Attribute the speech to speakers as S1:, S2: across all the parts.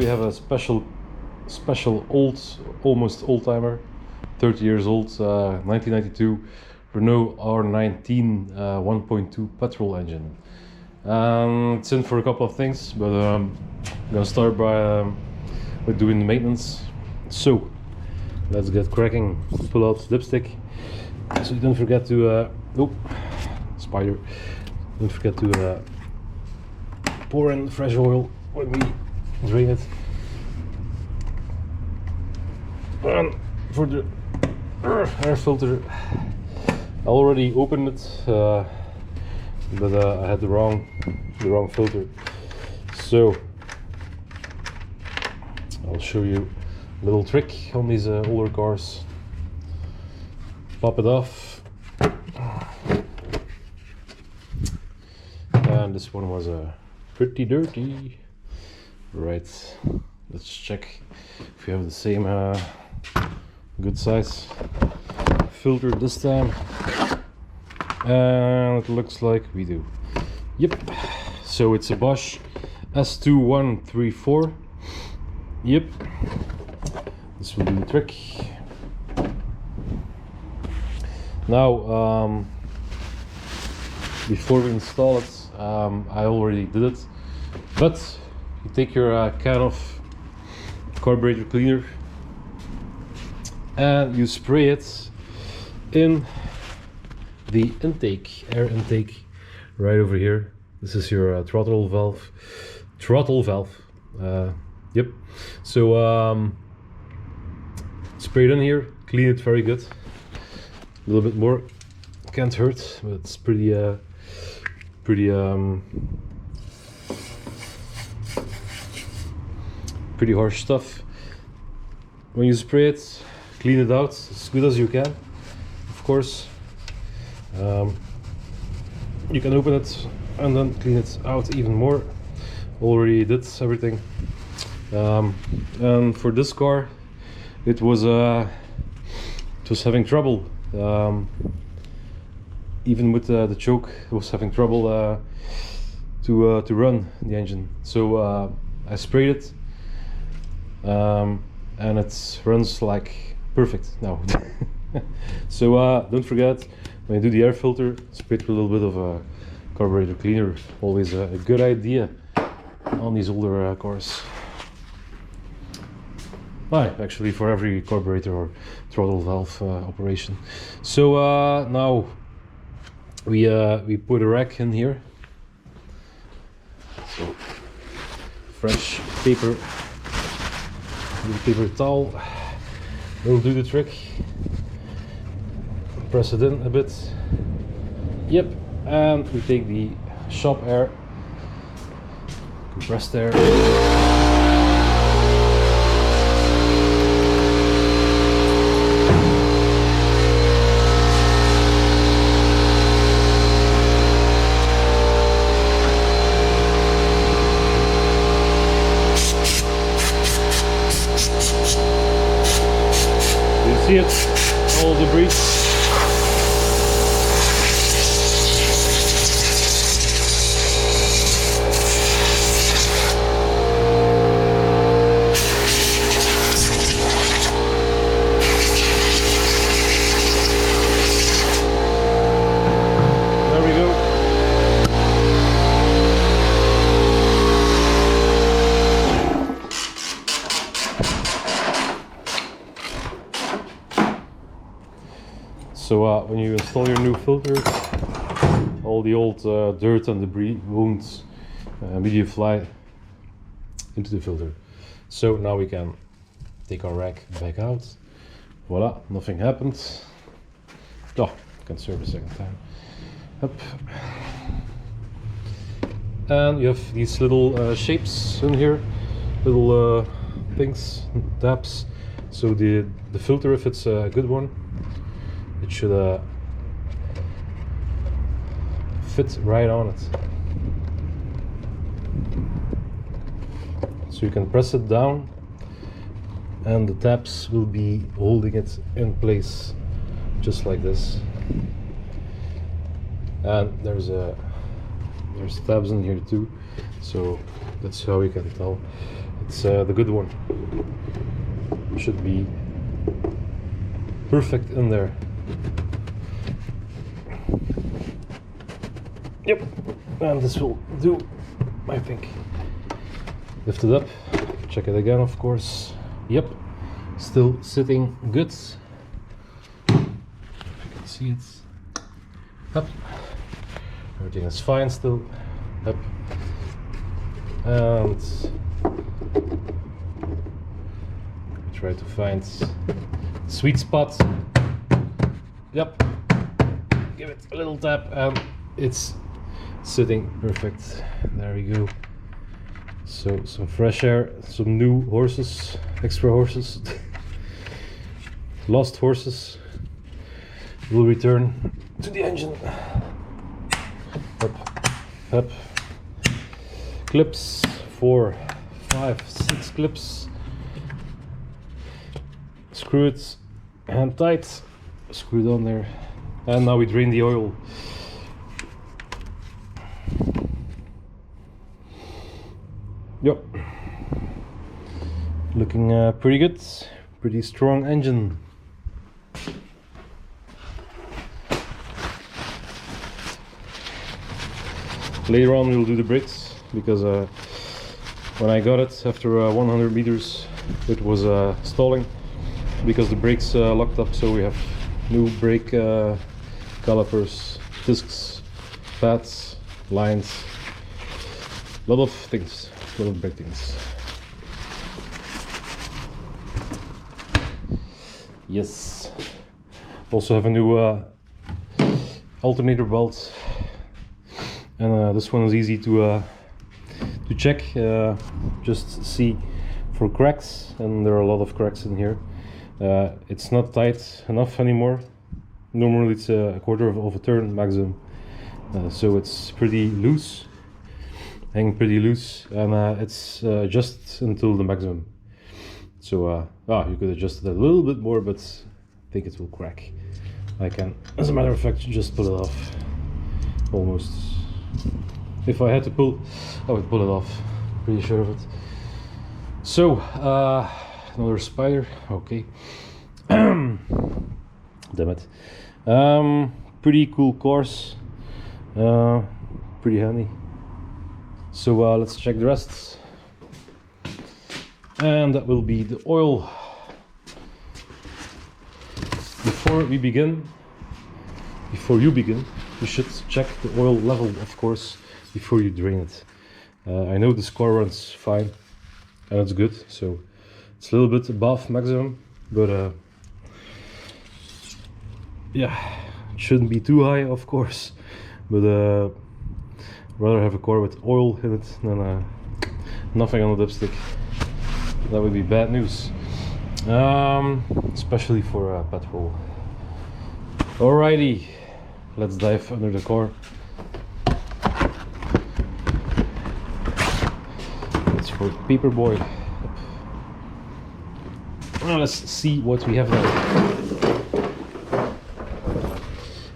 S1: have a special old, almost old-timer, 30 years old, 1992 Renault R19 1.2 petrol engine. It's in for a couple of things, but I'm gonna start by with doing the maintenance. So let's get cracking. Pull out dipstick, so you don't forget to oh, spider, don't forget to pour in fresh oil when we drain it. And for the air filter, I already opened it, but I had the wrong filter. So I'll show you a little trick on these older cars. Pop it off, and this one was pretty dirty. Right, let's check if we have the same good size filter this time, and it looks like we do. Yep, so it's a Bosch S2134. Yep, this will do the trick. Now before we install it, I already did it, but you take your can of carburetor cleaner and you spray it in the intake, air intake, right over here. This is your throttle valve. Yep. So spray it in here, clean it very good. A little bit more can't hurt, but it's pretty harsh stuff. When you spray it, clean it out as good as you can, of course. You can open it and then clean it out even more. Already did everything. And for this car, it was having trouble. Even with the choke, it was having trouble to run the engine. So I sprayed it, and it runs like perfect now. So don't forget, when you do the air filter, spray it with a little bit of a carburetor cleaner. Always a good idea on these older cars. Actually, for every carburetor or throttle valve operation. So now we put a rack in here. So fresh paper towel will do the trick. Press it in a bit. Yep, and we take the shop air, compressed air. See it, all debris. There we go. So when you install your new filter, all the old dirt and debris won't immediately fly into the filter. So now we can take our rack back out. Voila, nothing happened. Oh, can serve a second time. Up. And you have these little shapes in here, little things, tabs. So the filter, if it's a good one, it should fit right on it. So you can press it down and the tabs will be holding it in place just like this. And there's tabs in here too, so that's how you can tell It's the good one. Should be perfect in there. Yep, and this will do, I think. Lift it up, check it again, of course. Yep, still sitting good. If you can see it. Up. Everything is fine still. Up. And try to find sweet spot. Yep. Give it a little tap and it's sitting perfect. There we go. So some fresh air, some new horses, extra horses, lost horses will return to the engine. Up, up. Clips, 4, 5, 6 clips. Screw it hand tight, screw it on there, and now we drain the oil. Yep, looking pretty good, pretty strong engine. Later on we'll do the brakes, because when I got it after 100 meters it was stalling because the brakes locked up, so we have new brake calipers, discs, pads, lines, a lot of things. Little brake things. Yes. Also have a new alternator belt, and this one is easy to check. Just see for cracks, and there are a lot of cracks in here. It's not tight enough anymore. Normally it's a quarter of a turn maximum, so it's pretty loose. Hang pretty loose, and it's just until the maximum. So you could adjust it a little bit more, but I think it will crack. I can, as a matter of fact, just pull it off. Almost. If I had to pull, I would pull it off. Pretty sure of it. So another spider. Okay. Damn it. Pretty cool course. Pretty handy. So let's check the rest, and that will be the oil. Before you begin, you should check the oil level, of course, before you drain it. I know the score runs fine, and it's good, so it's a little bit above maximum, but yeah, it shouldn't be too high, of course, but rather have a car with oil in it than nothing on the dipstick. That would be bad news, especially for petrol. Alrighty, let's dive under the car. That's for Paperboy. Now let's see what we have now.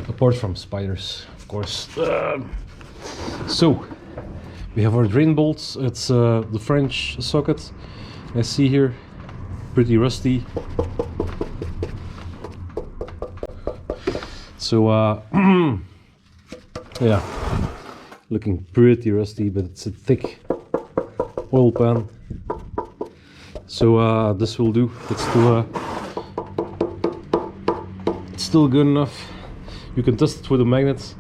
S1: Apart from spiders, of course. So we have our drain bolts. It's the French socket. I see here, pretty rusty. So yeah, looking pretty rusty, but it's a thick oil pan. So this will do. It's still good enough. You can test it with a magnet.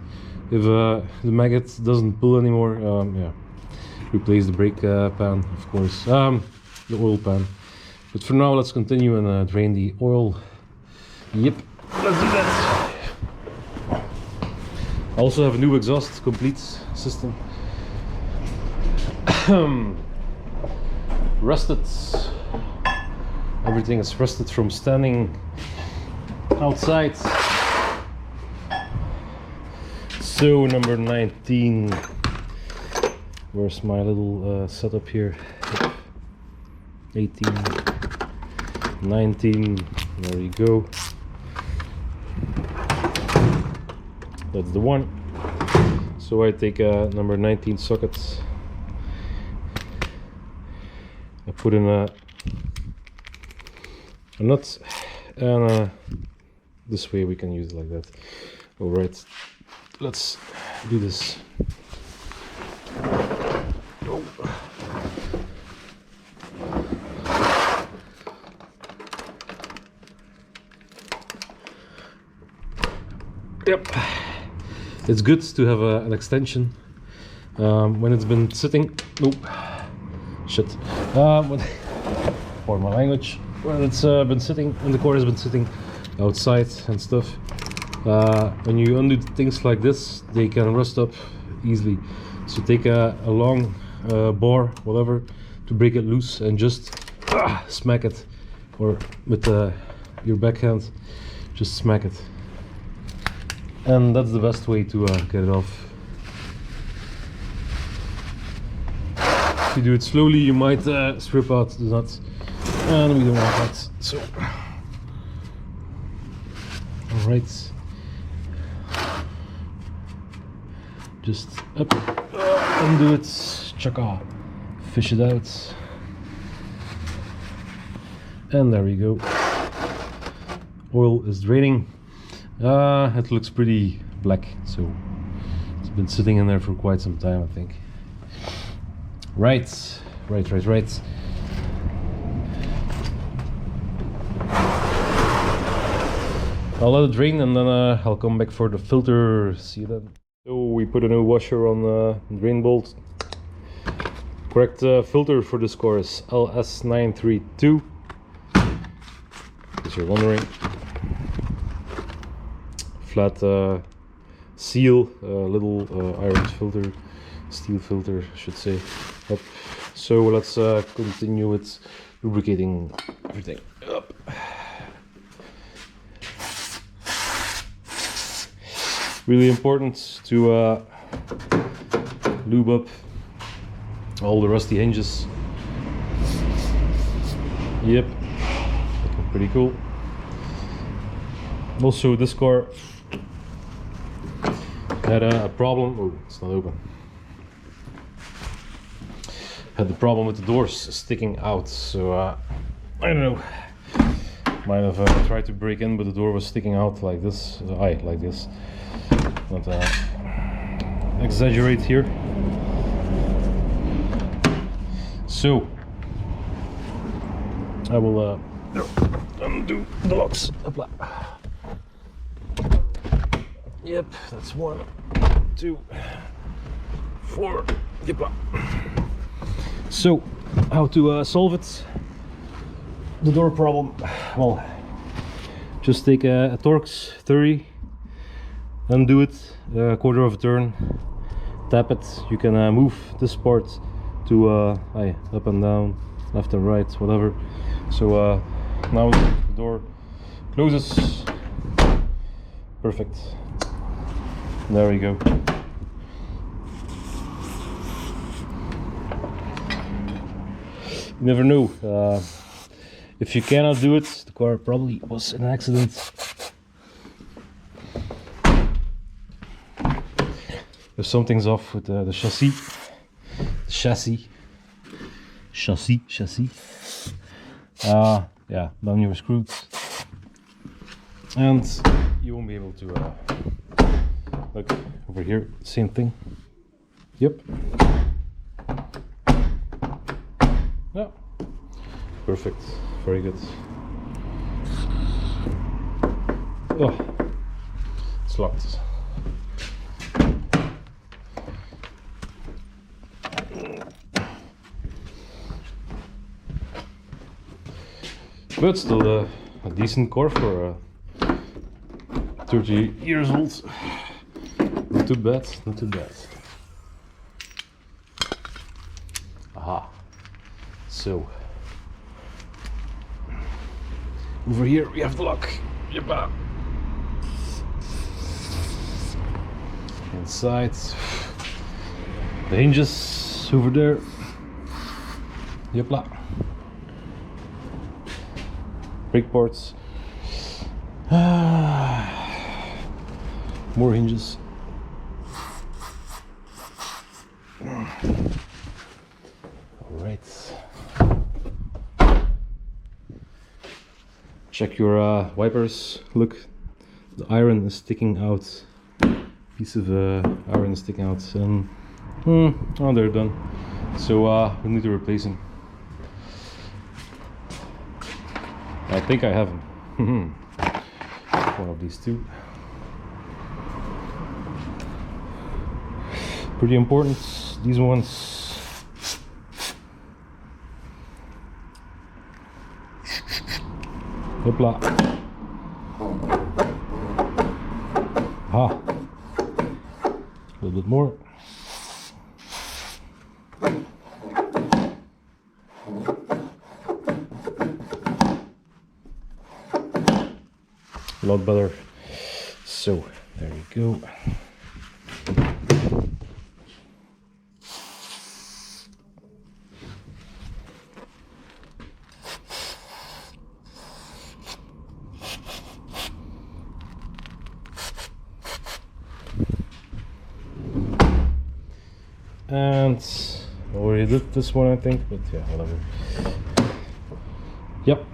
S1: If the magnet doesn't pull anymore, yeah, replace the brake pan, of course, the oil pan. But for now, let's continue and drain the oil. Yep, let's do that. I also have a new exhaust complete system. Rusted. Everything is rusted from standing outside. So number 19. Where's my little setup here? 18, 19. There you go. That's the one. So I take number 19 socket, I put in a nut, and this way we can use it like that. All right, let's do this. Oh. Yep, it's good to have an extension when it's been sitting. Nope, shit. Pardon my language. When it's been sitting, when the core has been sitting outside and stuff, when you undo things like this, they can rust up easily. So take a long bar, whatever, to break it loose and just smack it, or with your backhand, just smack it. And that's the best way to get it off. If you do it slowly, you might strip out the nuts, and we don't want that. So, all right, just up, undo it, chaka, fish it out, and there we go. Oil is draining. It looks pretty black, so it's been sitting in there for quite some time, I think. Right. I'll let it drain, and then I'll come back for the filter. See you then. So we put a new washer on the drain bolt. Correct filter for this car is LS932, if you're wondering. Flat seal, little iron filter, steel filter, I should say. Yep. So let's continue with lubricating everything up. Really important to lube up all the rusty hinges. Yep, looking pretty cool. Also, this car had a problem. Oh, it's not open. Had the problem with the doors sticking out, so I don't know. Might have tried to break in, but the door was sticking out like this. Like this. Not exaggerate here. So I will undo the locks. Yep, that's 1, 2, 4. Yep. So, how to solve it? The door problem. Well, just take a Torx 30, undo it, a quarter of a turn, tap it. You can move this part to up and down, left and right, whatever. So now the door closes. Perfect. There we go. You never know. If you cannot do it, the car probably was in an accident. If something's off with the chassis. Yeah, then you're screwed. And you won't be able to look over here, same thing. Yep. Yeah. Perfect. Very good. Oh, it's locked. But still a decent car for 30 years old. Not too bad, not too bad. Aha. So over here we have the lock. Yep. Inside the hinges over there. Yep. Brake parts. More hinges. Alright. Check your wipers. Look, the iron is sticking out. Piece of iron is sticking out, and oh, they're done. So we need to replace them. I think I have them. One of these two. Pretty important. These ones. Hopla. Ah. A little bit more. A lot better. So there you go. And already did this one, I think, but yeah, whatever. Yep,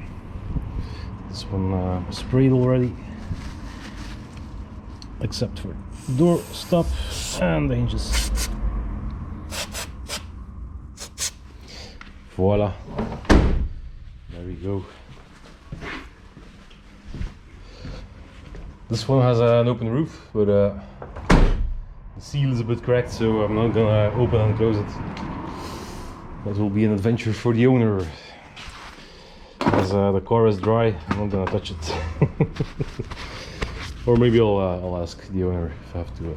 S1: this one was sprayed already, except for door stop and the hinges. Voila, there we go. This one has an open roof, but the seal is a bit cracked, so I'm not gonna open and close it. That will be an adventure for the owner. As the car is dry, I'm not gonna touch it. Or maybe I'll ask the owner if I have to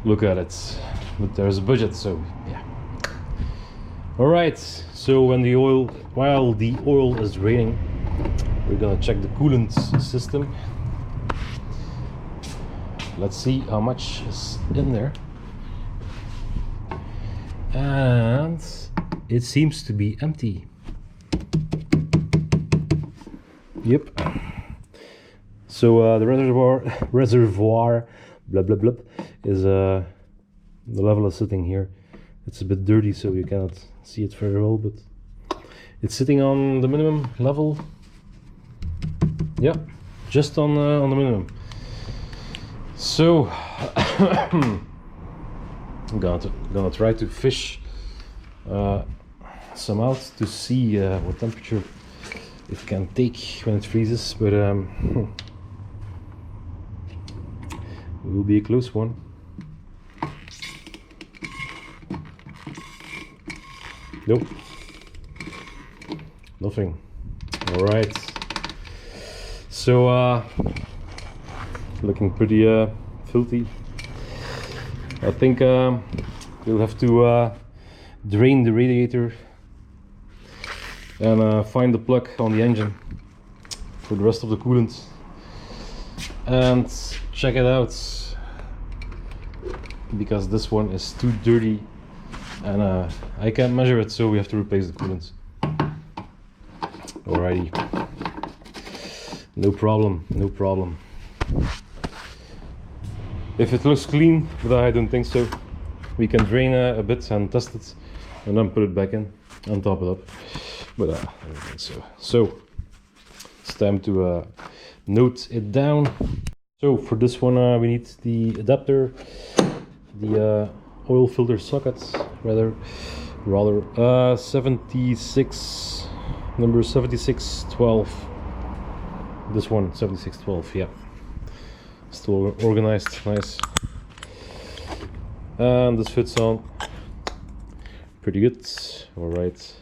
S1: look at it. But there's a budget, so yeah. Alright, so while the oil is draining, we're gonna check the coolant system. Let's see how much is in there. And it seems to be empty. Yep. So the reservoir blah blah blah is the level is sitting here. It's a bit dirty, so you cannot see it very well, but it's sitting on the minimum level. Yeah, just on the minimum. So I'm gonna try to fish some out to see what temperature it can take when it freezes, but it will be a close one. Nope, nothing. All right, so looking pretty filthy. I think we'll have to drain the radiator and find the plug on the engine for the rest of the coolant and check it out, because this one is too dirty and I can't measure it, so we have to replace the coolant. Alrighty, no problem, no problem. If it looks clean, but I don't think so, we can drain a bit and test it and then put it back in and top it up, but I don't think so. So it's time to note it down. So for this one we need the adapter, the oil filter socket, rather 76, number 7612. This one, 7612, yeah. Still organized, nice. And this fits on pretty good. All right.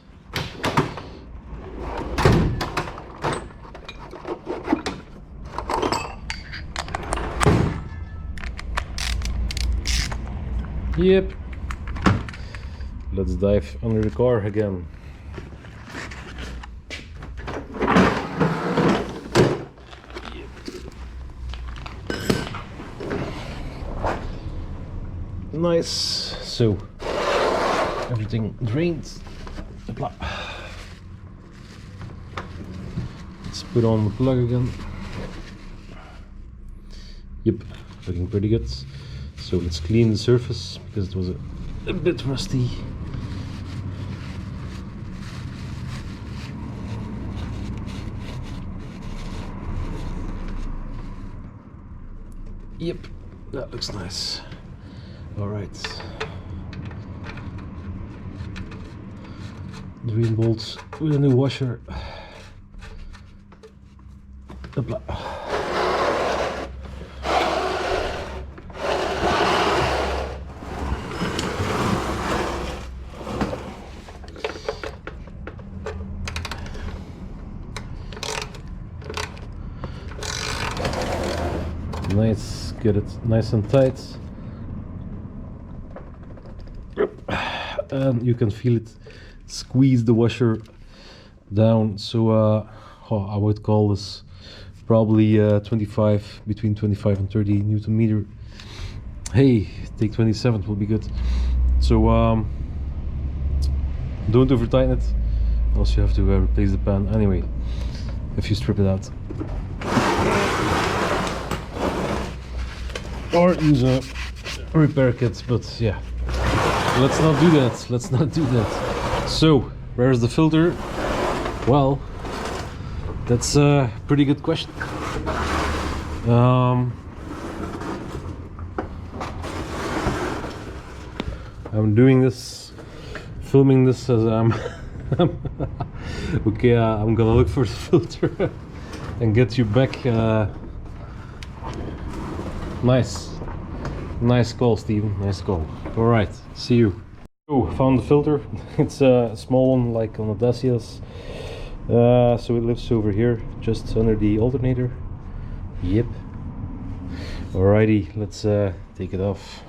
S1: Yep. Let's dive under the car again. Nice. So everything drained. Let's put on the plug again. Yep, looking pretty good. So let's clean the surface because it was a bit rusty. Yep, that looks nice. All right. Drain bolts with a new washer. Apply. Nice, get it nice and tight. And you can feel it squeeze the washer down. So I would call this probably 25, between 25 and 30 Newton meter. Hey, take 27 will be good. So don't over tighten it, else you have to replace the pan anyway if you strip it out. Or use a repair kit, but yeah, let's not do that. Let's not do that. So, where's the filter? Well, that's a pretty good question. I'm doing this, filming this as I'm okay. I'm gonna look for the filter and get you back. Nice call, Steven. Nice call. All right, see you. Oh, found the filter. It's a small one, like on the Dacias. So it lives over here, just under the alternator. Yep. Alrighty, let's take it off.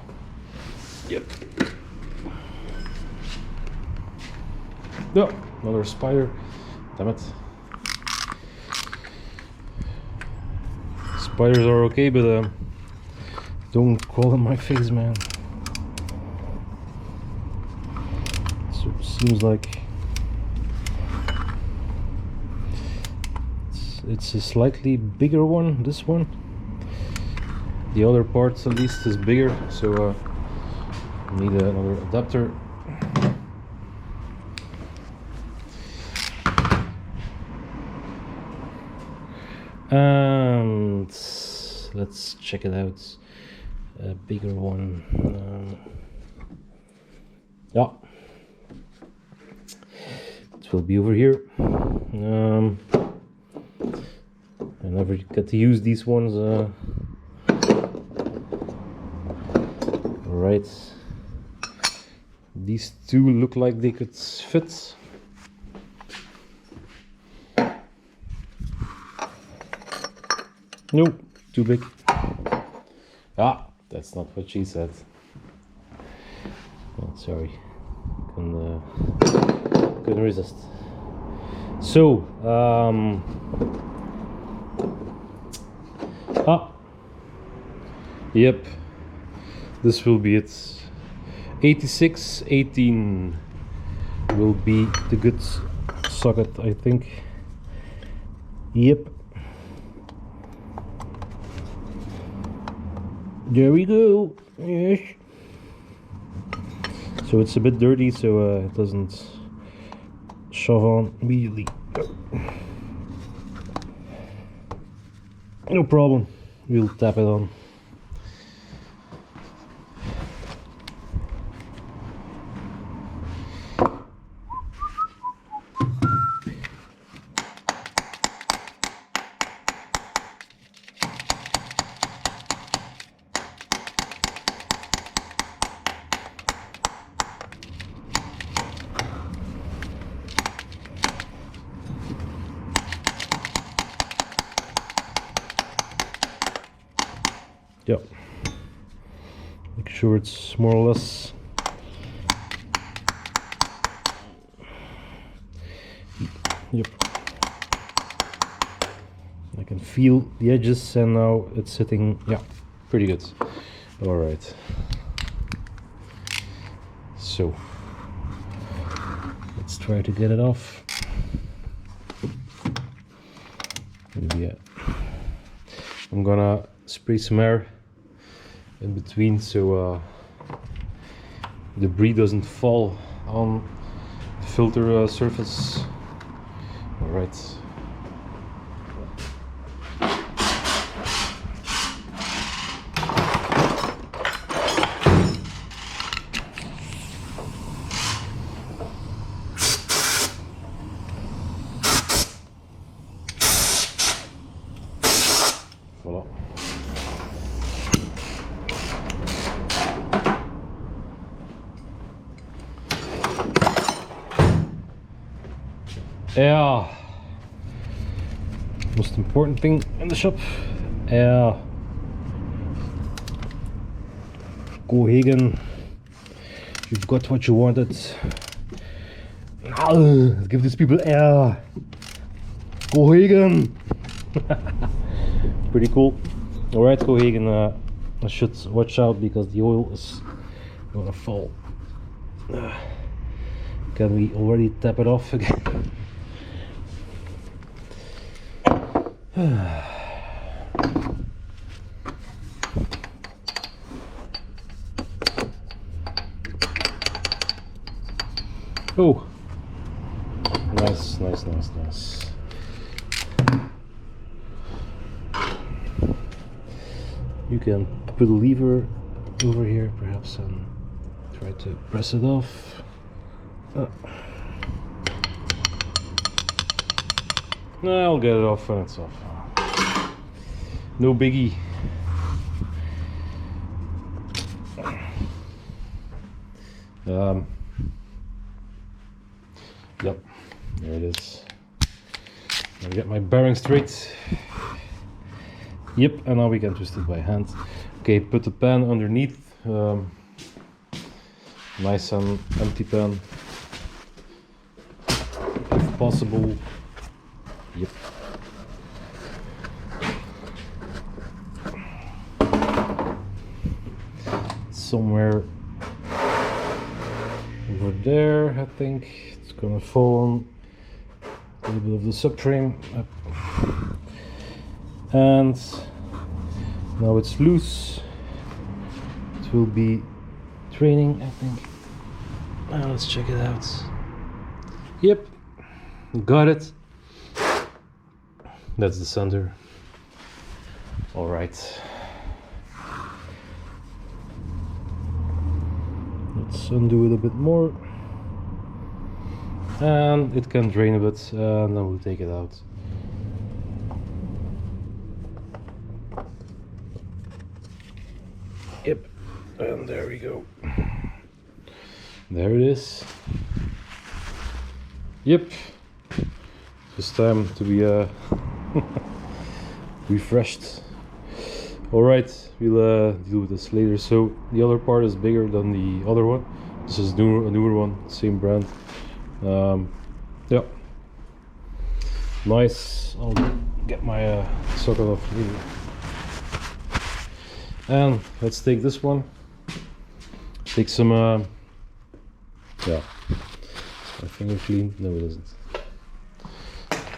S1: Yep. No, another spider. Damn it. Spiders are okay, but don't call in my face, man. So it seems like it's a slightly bigger one, this one. The other parts at least is bigger, so need another adapter. And let's check it out. A bigger one. Yeah, it will be over here. I never get to use these ones. Right, these two look like they could fit. No, too big. Ah, that's not what she said. Oh, sorry, couldn't resist. So, yep, this will be it. 8618 will be the good socket, I think. Yep. There we go. Yes. So it's a bit dirty, so it doesn't shove on immediately. No problem. We'll tap it on. Yep. Make sure it's more or less yep. I can feel the edges, and now it's sitting, yeah, pretty good. All right. So let's try to get it off. Yeah. I'm gonna spray some air in between so debris doesn't fall on the filter surface. All right. Yeah. Most important thing in the shop. Yeah. Go Hagen. You've got what you wanted. Give these people air. Go Hagen. Pretty cool. Alright, Go Hagen. I should watch out because the oil is gonna fall. Can we already tap it off again? Oh, nice, nice, nice, nice. You can put a lever over here perhaps and try to press it off. I'll get it off when it's off. No biggie. Yep, there it is. I'll get my bearing straight. Yep, and now we can twist it by hand. Okay, put the pan underneath. Nice and empty pan, if possible. Yep. Somewhere over there, I think. It's gonna fall on a little bit of the subframe. And now it's loose. It will be training, I think. Now let's check it out. Yep, got it. That's the center. All right. Let's undo it a bit more. And it can drain a bit, and then we'll take it out. Yep, and there we go. There it is. Yep, it's time to be refreshed. Alright, we'll deal with this later. So the other part is bigger than the other one. This is a newer one, same brand. Yeah, nice. I'll get my socket off here. And let's take this one. Take some yeah, is my finger clean? No, it isn't.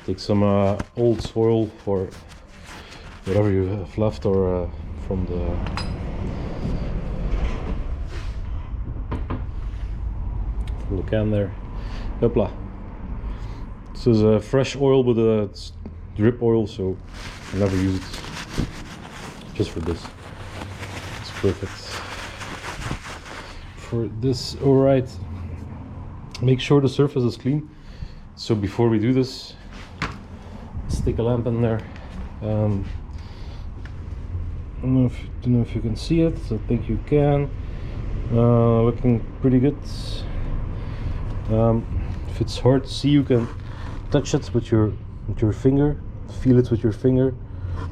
S1: Take some old soil for whatever you have left, or from the can there. Hopla. This is fresh oil, but it's drip oil, so I never use it. Just for this. It's perfect for this. Alright. Make sure the surface is clean. So before we do this, stick a lamp in there. I don't know if you can see it. I think you can. Looking pretty good. If it's hard to see, you can touch it with your finger, feel it with your finger,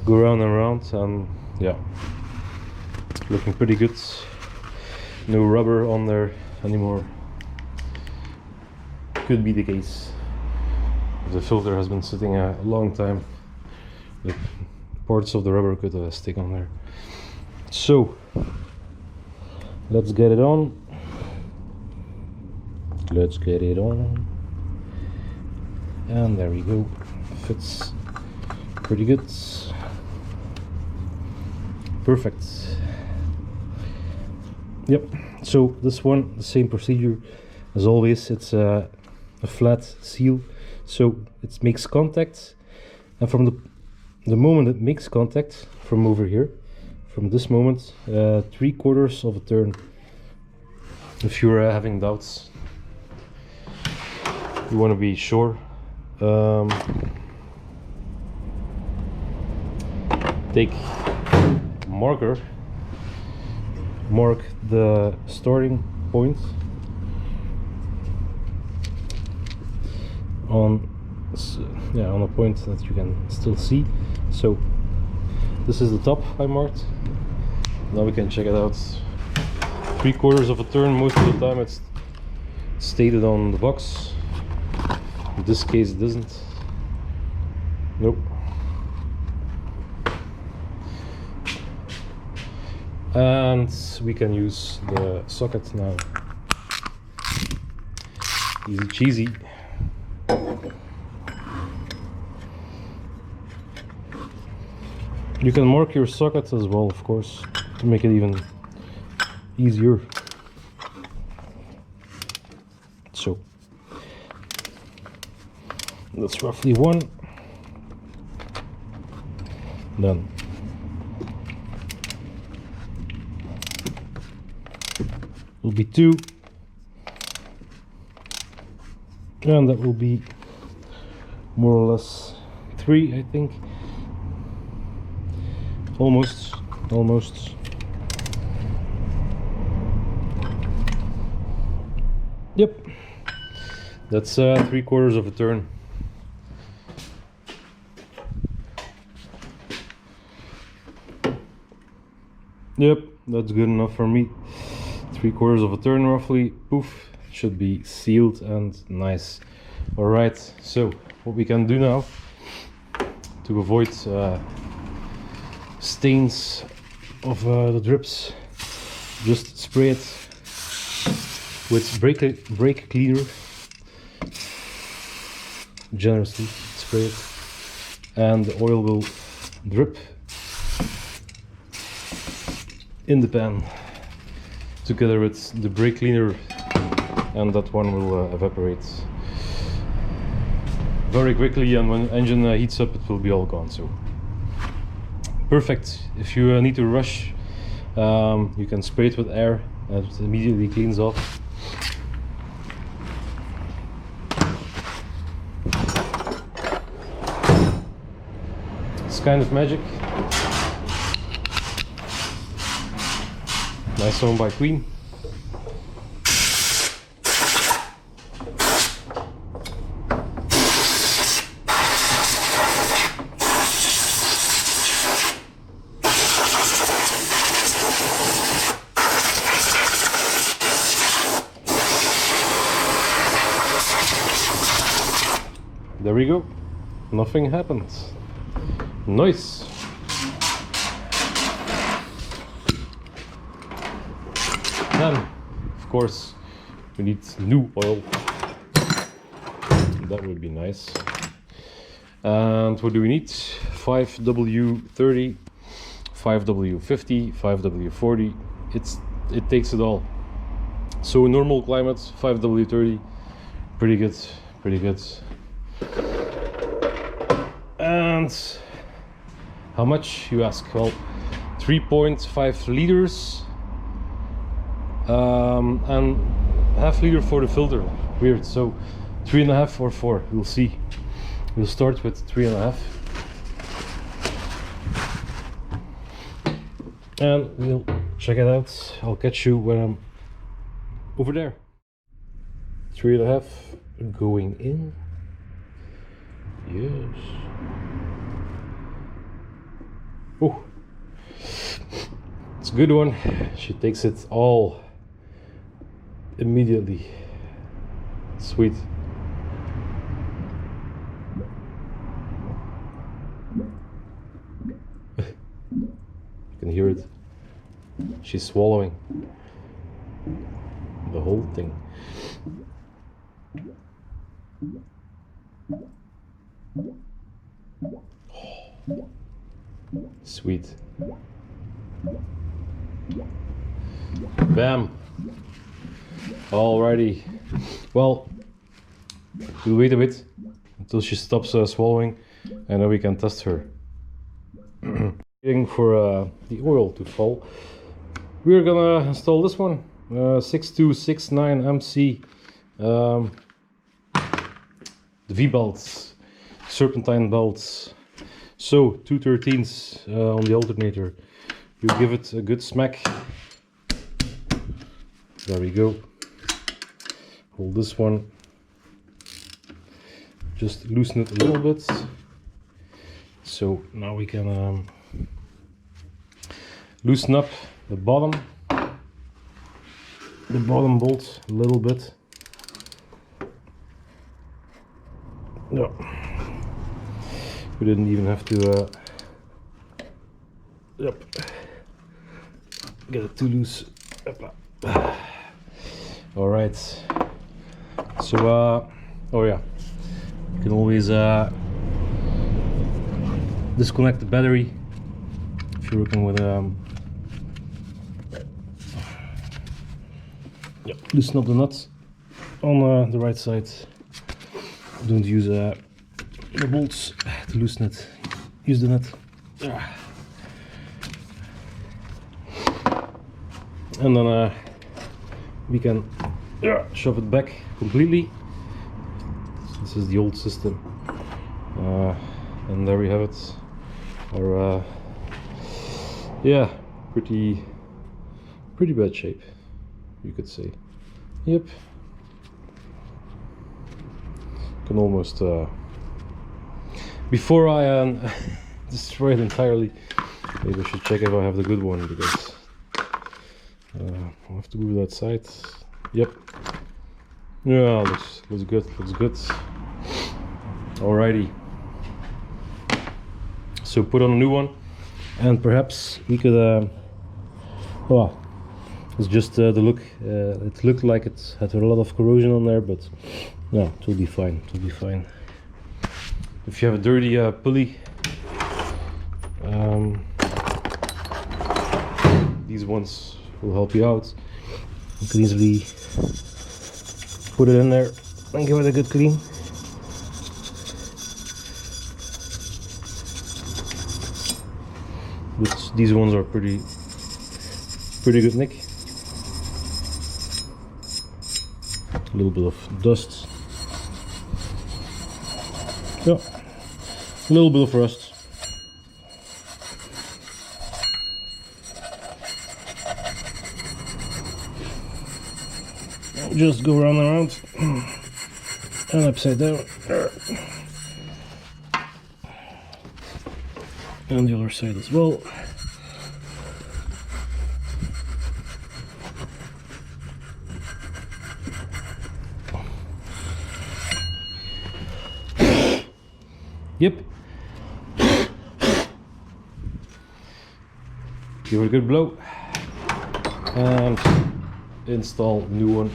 S1: go around and around, and yeah, looking pretty good. No rubber on there anymore. Could be the case. The filter has been sitting a long time. The parts of the rubber could stick on there. So let's get it on. Let's get it on. And there we go. Fits pretty good. Perfect. Yep. So this one, the same procedure as always. It's a flat seal, so it makes contact, and from the moment it makes contact from over here, from this moment, 3/4 of a turn. If you're having doubts, you want to be sure. Take marker, mark the starting point on yeah, on a point that you can still see. So this is the top I marked. Now we can check it out. 3/4 of a turn. Most of the time it's stated on the box. In this case it doesn't. Nope. And we can use the socket now. Easy cheesy. You can mark your socket as well, of course, to make it even easier. So that's roughly one. Then will be two, and that will be more or less three, I think. Almost. Yep, that's 3/4 of a turn. Yep, that's good enough for me. 3/4 of a turn roughly. Poof, should be sealed and nice. All right, so what we can do now to avoid stains of the drips, just spray it with brake cleaner. Generously spray it, and the oil will drip in the pan together with the brake cleaner, and that one will evaporate very quickly, and when the engine heats up it will be all gone. So perfect. If you need to rush, you can spray it with air and it immediately cleans off. It's kind of magic. Nice one by Queen. There we go. Nothing happened. Nice. Then, of course, we need new oil. That would be nice. And what do we need? 5W30, 5W50, 5W40. It takes it all. So normal climate, 5W30, pretty good, pretty good. And how much, you ask? Well, 3.5 liters. And half liter for the filter. Weird. So 3.5 or 4, we'll see. We'll start with 3.5, and we'll check it out. I'll catch you when I'm over there. 3.5 going in. Yes. Oh, it's a good one. She takes it all immediately. Sweet. You can hear it. She's swallowing the whole thing. Oh, sweet. Bam. Alrighty. Well, we'll wait a bit until she stops swallowing, and then we can test her. Waiting for the oil to fall. We're gonna install this one, 6269 MC, the V-belts, serpentine belts. So 2/13 on the alternator. You give it a good smack. There we go. Hold this one just loosen it a little bit. So now we can loosen up the bottom bolt a little bit. No, we didn't even have to yep, get it too loose. All right, so oh yeah, you can always disconnect the battery if you're working with yep, loosen up the nuts on the right side. Don't use the bolts to loosen it, use the nut. And then we can shove it back completely. This is the old system, and there we have it. Or yeah, pretty bad shape, you could say. Yep, can almost before I destroy it entirely, maybe I should check if I have the good one, because I'll have to move that side. Yep, yeah, looks good, looks good. Alrighty, so put on a new one, and perhaps we could well, it's just the look. It looked like it had a lot of corrosion on there, but no, it will be fine, it will be fine. If you have a dirty pulley, these ones will help you out. You can easily put it in there and give it a good clean. But these ones are pretty good nick. A little bit of dust. Yeah, a little bit of rust. Just go round and round and upside down, and the other side as well. Yep. Give it a good blow and install the new one.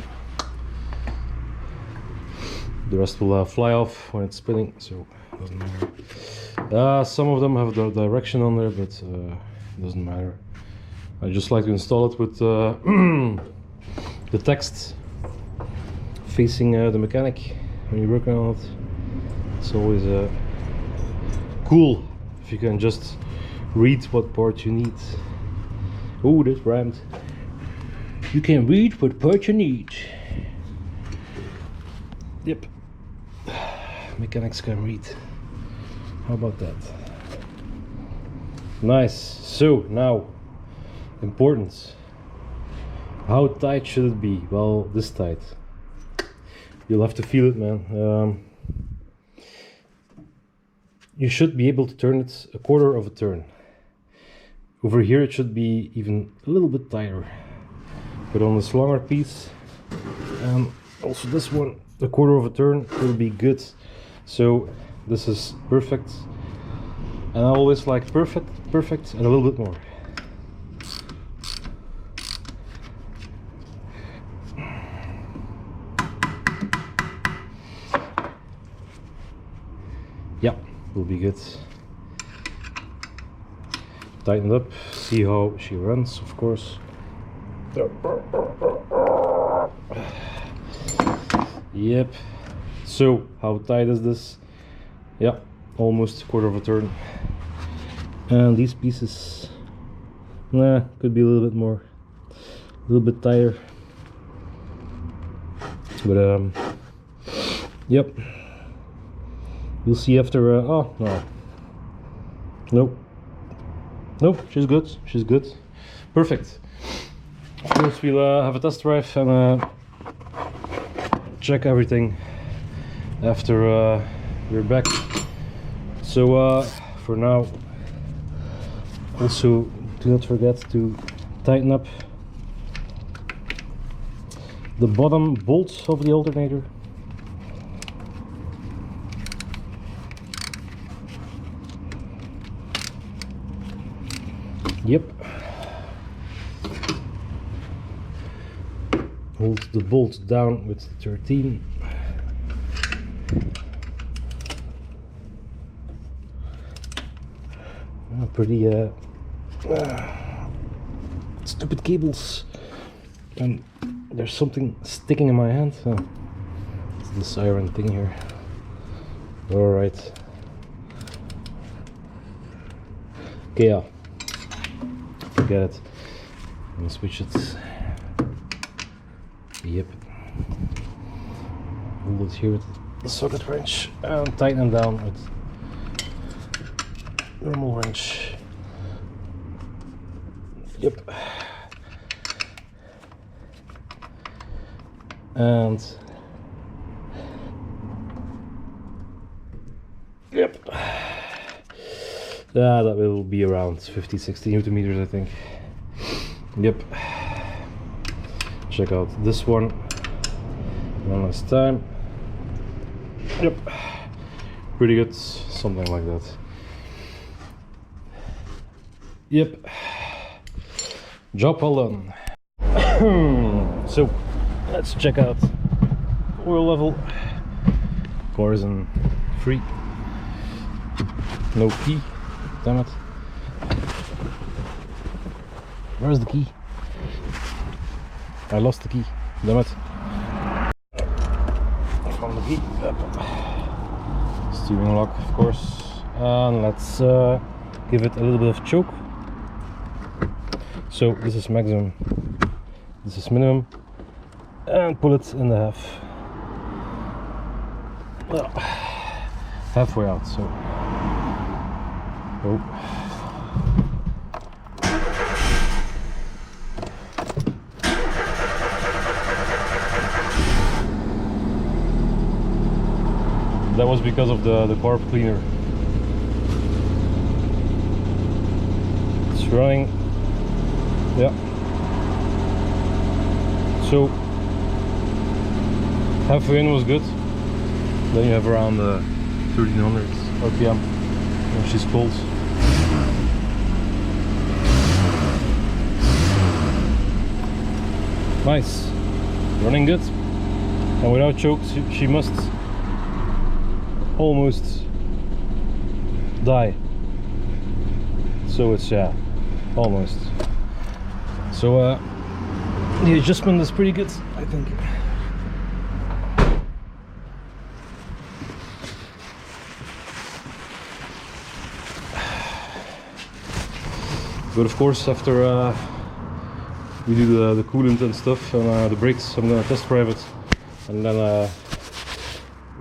S1: The rest will fly off when it's spinning, so it doesn't matter. Some of them have the direction on there, but it doesn't matter. I just like to install it with the text facing the mechanic when you're working on it. It's always cool if you can just read what part you need. Oh, that rhymed. You can read what part you need. Yep. Mechanics can read. How about that? Nice. So now, important. How tight should it be? Well, this tight. You'll have to feel it, man. You should be able to turn it a quarter of a turn. Over here it should be even a little bit tighter. But on this longer piece, and also this one, a quarter of a turn will be good. So this is perfect. And I always like perfect, and a little bit more. Yeah, will be good. Tighten it up, see how she runs, of course. Yep. So, how tight is this? Yeah, almost a quarter of a turn. And these pieces, could be a little bit more, a little bit tighter. But yep. You'll see after. Oh no. Nope. She's good. She's good. Perfect. Of course, we'll have a test drive and check everything after
S2: we're back. So for now, also do not forget to tighten up the bottom bolts of the alternator. Yep. Hold the bolt down with 13. Pretty stupid cables, and there's something sticking in my hand. It's this iron thing here. All right. Okay, yeah. Forget it. Let me switch it. Yep. Hold it here with the socket wrench and tighten them down with normal wrench. Yep. And yep. Yeah, that will be around 50-60 Newton meters, I think. Yep. Check out this one last time. Yep. Pretty good, something like that. Yep. Job well done. So let's check out oil level. Horizon free. No key. Damn it. Where's the key? I lost the key. Damn it. I found the key. Steering lock, of course. And let's give it a little bit of choke. So this is maximum, this is minimum, and pull it in the half. Well, halfway out. So, oh. That was because of the carb cleaner. It's running. Yeah. So halfway in was good. Then you have around 1300 RPM when she's cold. Nice. Running good. And without choke, she must almost die. So it's, yeah, almost. So the adjustment is pretty good, I think. But of course, after we do the coolant and stuff and the brakes, I'm gonna test drive it, and then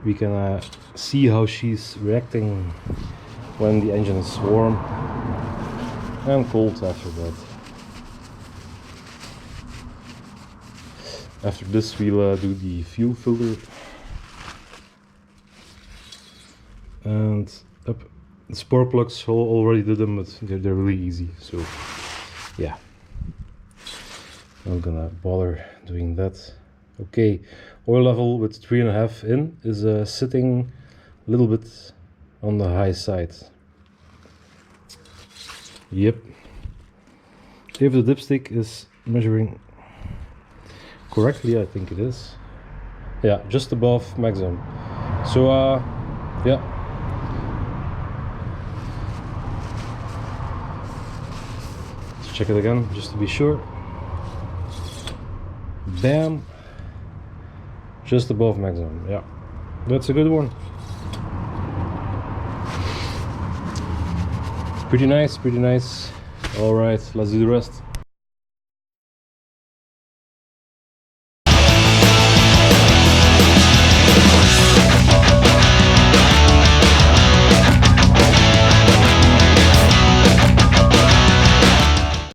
S2: we can see how she's reacting when the engine is warm and cold after that. After this, we'll do the fuel filter, and up. The spark plugs already did them, but they're really easy. So yeah, I'm not gonna bother doing that. Okay, oil level with 3.5 in is sitting a little bit on the high side. Yep. If the dipstick is measuring correctly, I think it is. Yeah, just above maximum. So yeah. Let's check it again just to be sure. Bam. Just above maximum. Yeah, that's a good one. Pretty nice, pretty nice. All right, let's do the rest.